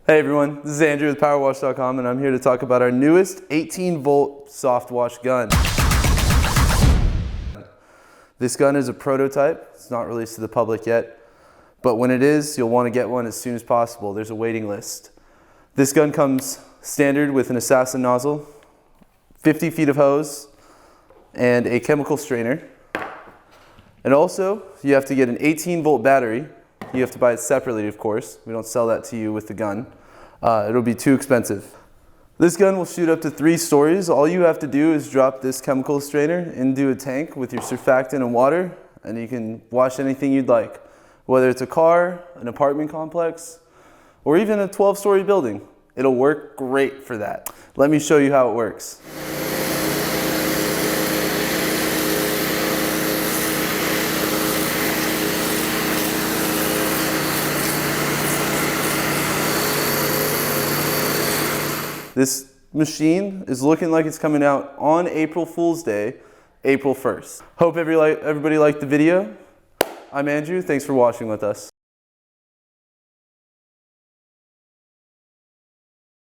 Hey everyone, this is Andrew with Powerwash.com and I'm here to talk about our newest 18-volt soft wash gun. This gun is a prototype. It's not released to the public yet, but when it is, you'll want to get one as soon as possible. There's a waiting list. This gun comes standard with an assassin nozzle, 50 feet of hose, and a chemical strainer. And also, you have to get an 18-volt battery. You have to buy it separately, of course. We don't sell that to you with the gun. It'll be too expensive. This gun will shoot up to 3 stories. All you have to do is drop this chemical strainer into a tank with your surfactant and water, and you can wash anything you'd like. Whether it's a car, an apartment complex, or even a 12-story building. It'll work great for that. Let me show you how it works. This machine is looking like it's coming out on April Fool's Day, April 1st. Hope everybody liked the video. I'm Andrew, thanks for watching with us.